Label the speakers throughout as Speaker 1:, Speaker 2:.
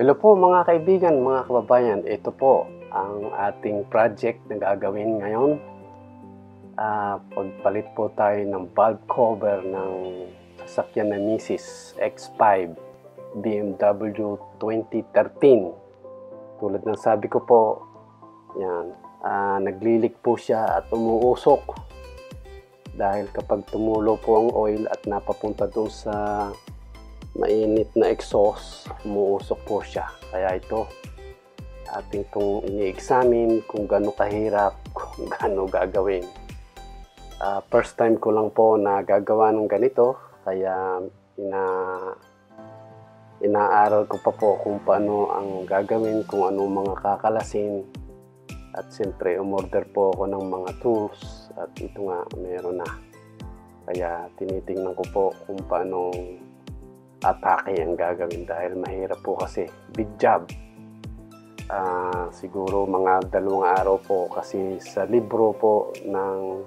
Speaker 1: Hello po mga kaibigan, mga kababayan. Ito po ang ating project na gagawin ngayon. Pagpalit po tayo ng valve cover ng sasakyan na Mrs. X5 BMW 2013. Tulad ng sabi ko po, yan, naglilik po siya at umuusok. Dahil kapag tumulo po ang oil at napapunta doon sa mainit na exhaust, umuusok po siya. Kaya ito, ating itong ini-examine kung gaano kahirap, kung gaano gagawin. First time ko lang po na gagawa ng ganito, kaya inaaral ko pa po kung paano ang gagawin, kung ano mga kakalasin. At siyempre, umorder po ako ng mga tools at ito nga, meron na. Kaya tinitingnan ko po kung paano atake ang gagawin dahil mahirap po kasi big job. Siguro mga 2 araw po kasi sa libro po ng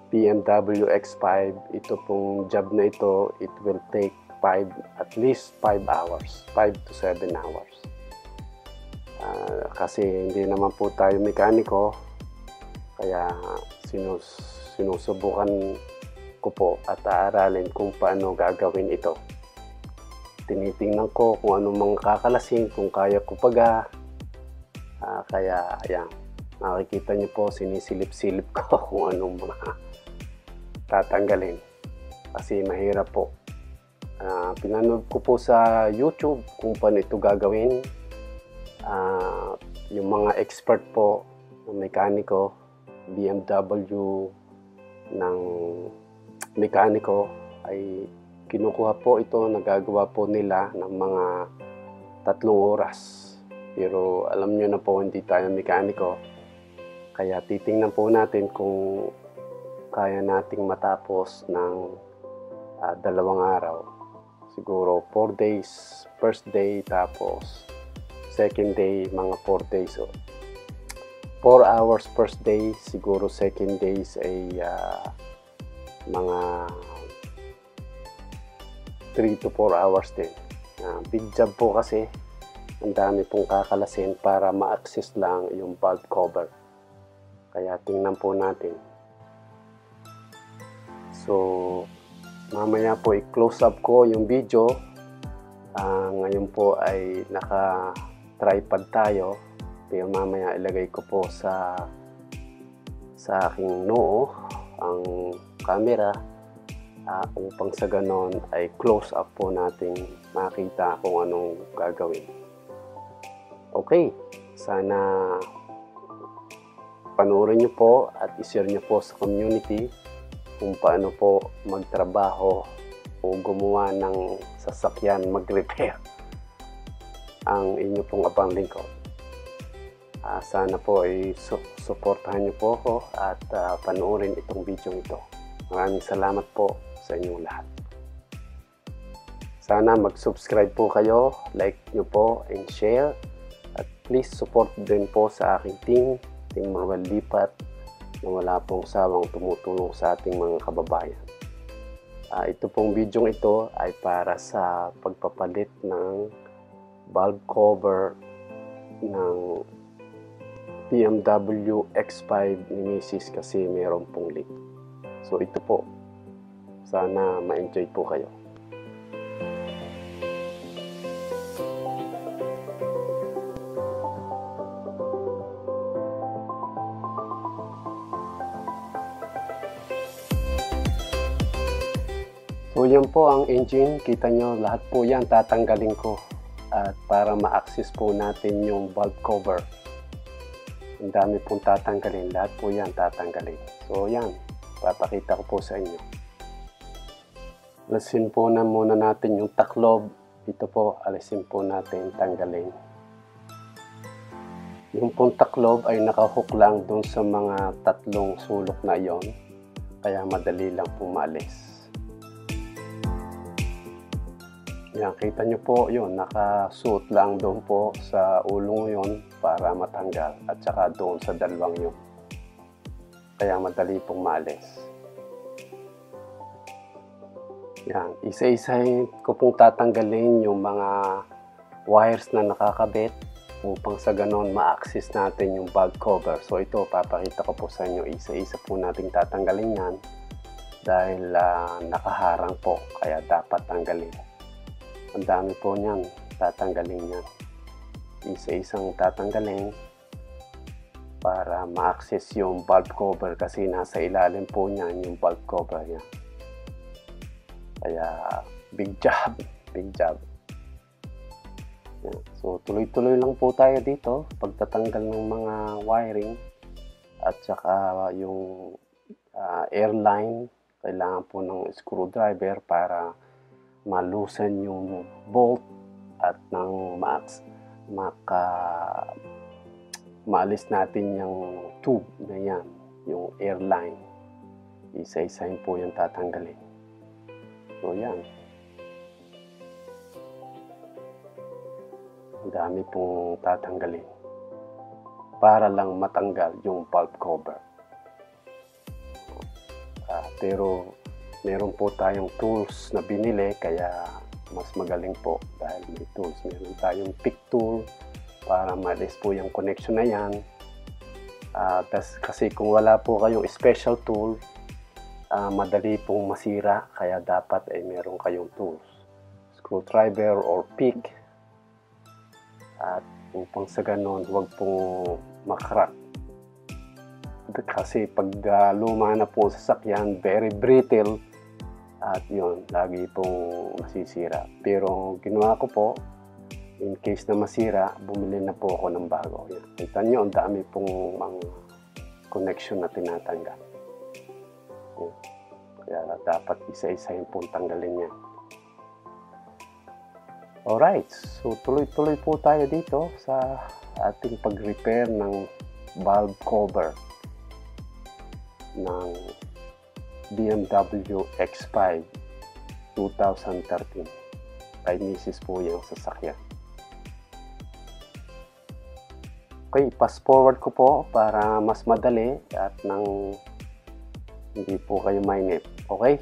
Speaker 1: BMW X5, ito pong job na ito, it will take at least 5 hours, 5 to 7 hours. Kasi hindi naman po tayo mekaniko, kaya sinusubukan ko po at aaralin kung paano gagawin ito. Tinitingnan ko kung anong mga kakalasin, kung kaya ko paga. Kaya ayan, nakikita niyo po, sinisilip-silip ko kung anong mga tatanggalin. Kasi mahirap po. Pinanood ko po sa YouTube kung paano ito gagawin. Yung mga expert po, ng mekaniko, BMW ng mekaniko ay kinukuha po ito, nagagawa po nila ng mga 3 oras. Pero alam nyo na po, hindi tayo mekaniko. Kaya titingnan po natin kung kaya nating matapos ng 2 araw. Siguro 4 days, first day, tapos second day, mga 4 days. 4 hours first day, siguro second days ay mga 3 to 4 hours din. Big job po kasi, ang dami pong kakalasin para ma-access lang yung valve cover. Kaya tingnan po natin. So, mamaya po i-close up ko yung video. Ngayon po ay naka-tripod tayo. Pero mamaya ilagay ko po sa aking noo ang camera. Upang sa ganon ay close up po natin makita kung anong gagawin. Okay, sana panoorin nyo po at ishare nyo po sa community kung paano po magtrabaho o gumawa ng sasakyan, mag-repair ang inyo pong abang lingkod. Sana po ay suportahan nyo po ako at panoorin itong video ito. Maraming salamat po sa inyong lahat. Sana mag-subscribe po kayo, like nyo po and share, at please support din po sa aking Team Manuel Lipat na wala pong sawang tumutulong sa ating mga kababayan. Ito pong video ito ay para sa pagpapalit ng valve cover ng BMW X5 ni Mrs. kasi mayroon pong leak. So ito po, sana ma-enjoy po kayo. So yan po ang engine, kita nyo lahat po yan tatanggalin ko at para ma-access po natin yung valve cover. Ang dami pong tatanggalin, lahat po yan tatanggalin. So yan, papakita ko po sa inyo. Alisin po na muna natin yung taklob. Ito po, alisin po natin, tanggalin. Yung pong taklob ay nakahook lang dun sa mga 3 sulok na yon. Kaya madali lang po maalis. Yan, kita nyo po yun, nakasuot lang doon po sa ulong yon para matanggal. At saka doon sa 2 yun. Kaya madali pong maalis. Yan, isa-isa ko pong tatanggalin yung mga wires na nakakabit upang sa ganon ma-access natin yung valve cover. So ito, papakita ko po sa inyo, isa-isa po nating tatanggalin yan dahil nakaharang po, kaya dapat tanggalin. Ang dami po niyan, tatanggalin yan. Isa-isang tatanggalin para ma-access yung valve cover kasi nasa ilalim po niyan yung valve cover niya. Kaya big job, big job. Yan. So tuloy-tuloy lang po tayo dito pagtatanggal ng mga wiring at saka yung airline, kailangan po ng screwdriver para malusan yung bolt at nang maalis natin yung tube na yan, yung airline. Isa-isahin po yung tatanggalin. So yan. Ang dami pong tatanggalin para lang matanggal yung valve cover. Pero meron po tayong tools na binili kaya mas magaling po dahil may tools. Meron tayong pick tool para maalis po yung connection na yan. Kasi kung wala po kayong special tool, madali pong masira, kaya dapat ay meron kayong tools, screwdriver or pick, at upang sa ganon huwag pong makrack. Kasi pag luma na po sa sasakyan, very brittle at yun, lagi pong masisira. Pero ginawa ko po, in case na masira, bumili na po ako ng bago. Yan. Kita nyo, ang dami pong mga connection na tinatanggal. Yan. Kaya dapat isa-isahin pong tanggalin yan. Alright, so tuloy-tuloy po tayo dito sa ating pag-repair ng valve cover ng BMW X5 2013. Kay Mrs. po yung sasakyan. Okay, fast forward ko po para mas madali at nang hindi po kayo mainip. Okay?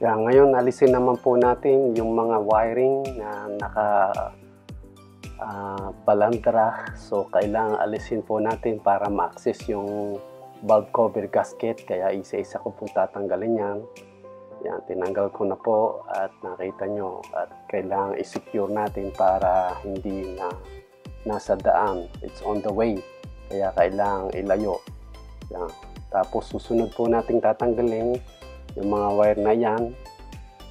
Speaker 1: Kaya ngayon, alisin naman po natin yung mga wiring na balandra. So, kailangan alisin po natin para ma-access yung valve cover gasket. Kaya isa-isa ko pong tatanggalin yan. Yan, tinanggal ko na po at nakita nyo. At kailangan i-secure natin para hindi na nasa daan. It's on the way. Kaya kailangan ilayo. Yan. Tapos susunod po nating tatanggalin yung mga wire na yan.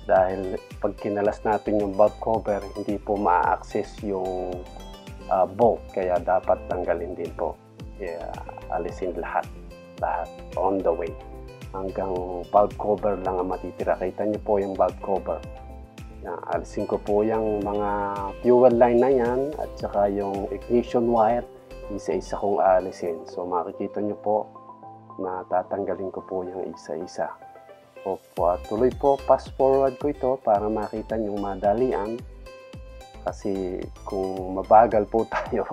Speaker 1: Dahil pag kinalas natin yung valve cover, hindi po ma-access yung bolt. Kaya dapat tanggalin din po. Kaya alisin lahat on the way. Hanggang valve cover lang ang matitira. Kita niyo po yung valve cover. Yan, alisin ko po yung mga fuel line na yan at saka yung ignition wire. Isa-isa kong alisin. So makikita niyo po na tatanggalin ko po yung isa-isa. So, tuloy po, fast forward ko ito para makita nyo madalian. Kasi kung mabagal po tayo,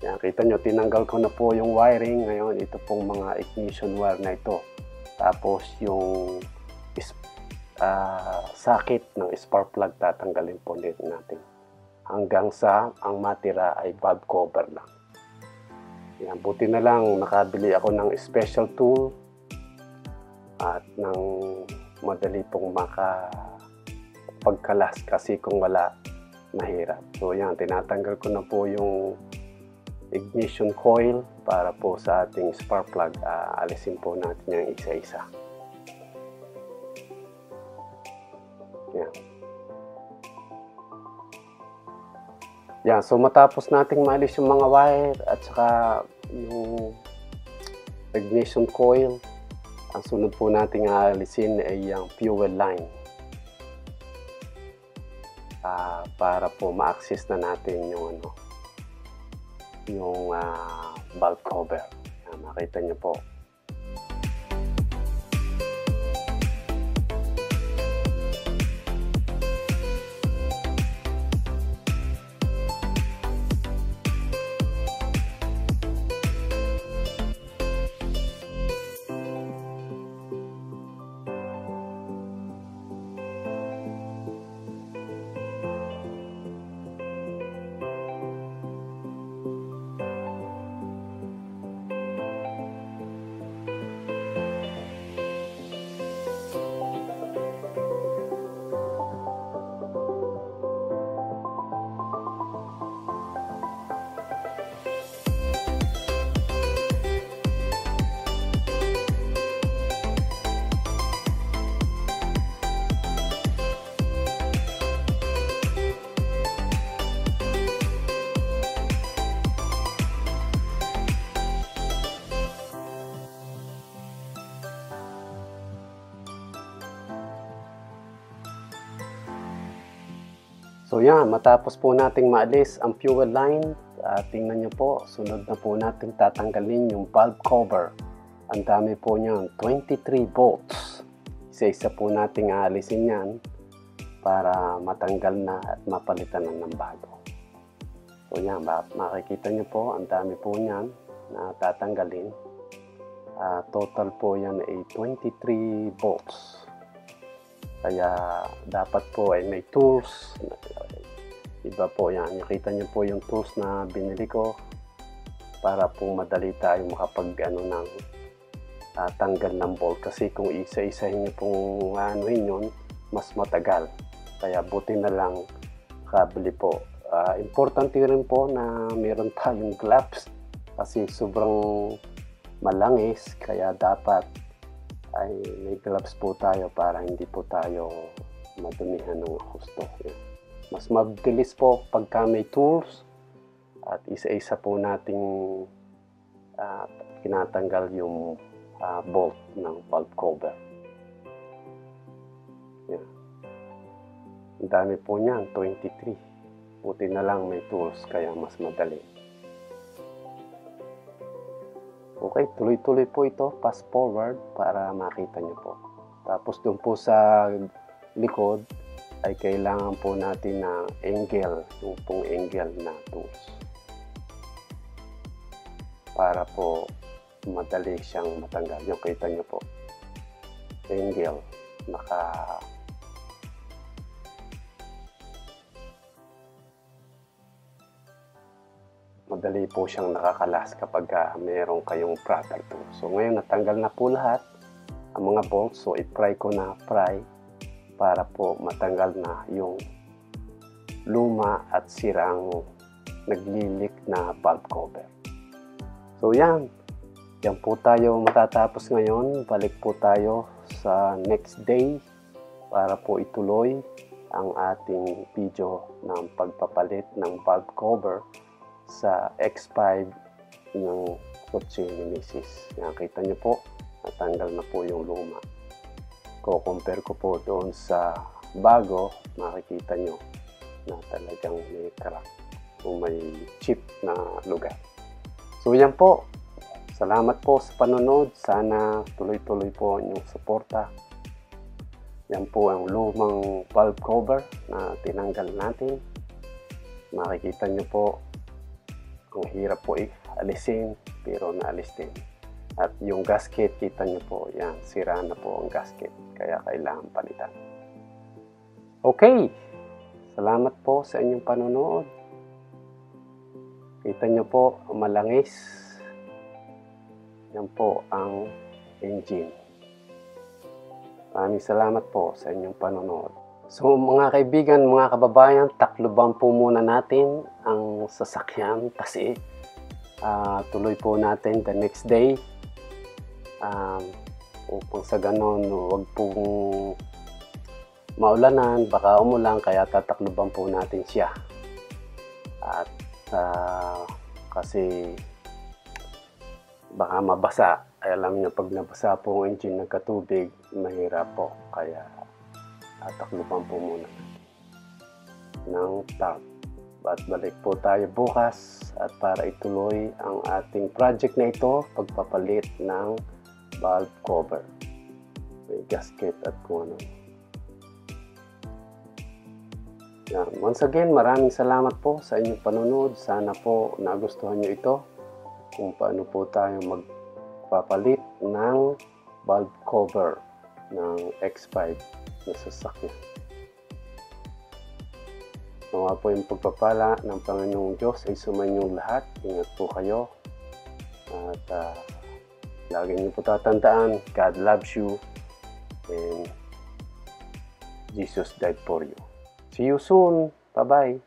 Speaker 1: yan, kita nyo, tinanggal ko na po yung wiring. Ngayon, ito pong mga ignition wire na ito. Tapos yung socket ng spark plug tatanggalin po din natin. Hanggang sa ang matira ay valve cover lang. Yan, buti na lang nakabili ako ng special tool at ng madali pong makapagkalas kasi kung wala, mahirap. So yan, tinatanggal ko na po yung ignition coil para po sa ating spark plug. Alisin po natin yung isa-isa. Yan. Yan, so matapos nating maalis yung mga wire at saka yung ignition coil, ang sunod po nating aalisin ay yung fuel line para po ma-access na natin yung valve cover. Makita nyo po. So yan, matapos po nating maalis ang fuel line, tingnan nyo po, sunod na po natin tatanggalin yung valve cover. Ang dami po niyan, 23 volts. Isa-isa po nating aalisin yan para matanggal na at mapalitan na ng bago. So yan, makikita nyo po, ang dami po niyan na tatanggalin. Total po yan ay 23 volts. Kaya dapat po ay may tools. Iba po yan. Nakita niyo po yung tools na binili ko para po madali tayo makapag tanggal ng bolt. Kasi kung isa-isahin niyo pong yun, mas matagal. Kaya buti na lang kabili po. Importante rin po na meron tayong gloves kasi sobrang malangis. Kaya dapat ay may gloves po tayo para hindi po tayo madumihan ng husto. Mas mabilis po pagka may tools at isa-isa po nating tinatanggal yung bolt ng valve cover. Yan. Ang dami po niyan, 23. Buti na lang may tools kaya mas madali. Okay, tuloy-tuloy po ito, fast forward para makita nyo po. Tapos doon po sa likod ay kailangan po natin ng angle, yung pong angle na tools. Para po madali siyang matanggal. Yung kita nyo po, angle. madali po siyang nakakalas kapag mayroon kayong proper tool. So ngayon natanggal na po lahat ang mga bolts. So i-pry ko na para po matanggal na yung luma at sirang naglilik na valve cover. So yan po tayo matatapos ngayon. Balik po tayo sa next day para po ituloy ang ating video ng pagpapalit ng valve cover sa X5 ng kotse ni Mrs. Yan, kita nyo po, natanggal na po yung luma. Compare ko po doon sa bago, makikita nyo na talagang may crack o may chip na lugar. So yan po, salamat po sa panonood. Sana tuloy-tuloy po ang inyong suporta. Yan po ang lumang valve cover na tinanggal natin. Makikita nyo po, ang hirap po alisin, pero naalis din. At yung gasket, kita nyo po, yan, sira na po ang gasket. Kaya kailangan palitan. Okay, salamat po sa inyong panonood. Kita nyo po, malangis. Yan po ang engine. Maraming salamat po sa inyong panonood. So mga kaibigan, mga kababayan, takluban po muna natin ang sasakyan kasi tuloy po natin the next day. Upang sa ganon, huwag pong maulanan, baka umulan, kaya tatakluban po natin siya. At kasi baka mabasa. Ay, alam niyo, pag nabasa po ang engine ng katubig, mahirap po. Kaya tatakluban po muna ng tap. At balik po tayo bukas at para ituloy ang ating project na ito, pagpapalit ng valve cover. May gasket at kung ano. Yan. Once again, maraming salamat po sa inyong panonood. Sana po nagustuhan nyo ito kung paano po tayo magpapalit ng valve cover ng X5 na sasakyan. Nawa po yung pagpapala ng Panginoong Diyos ay sumainyong lahat. Ingat po kayo. At lagi niyo po tatandaan, God loves you and Jesus died for you. See you soon. Bye-bye.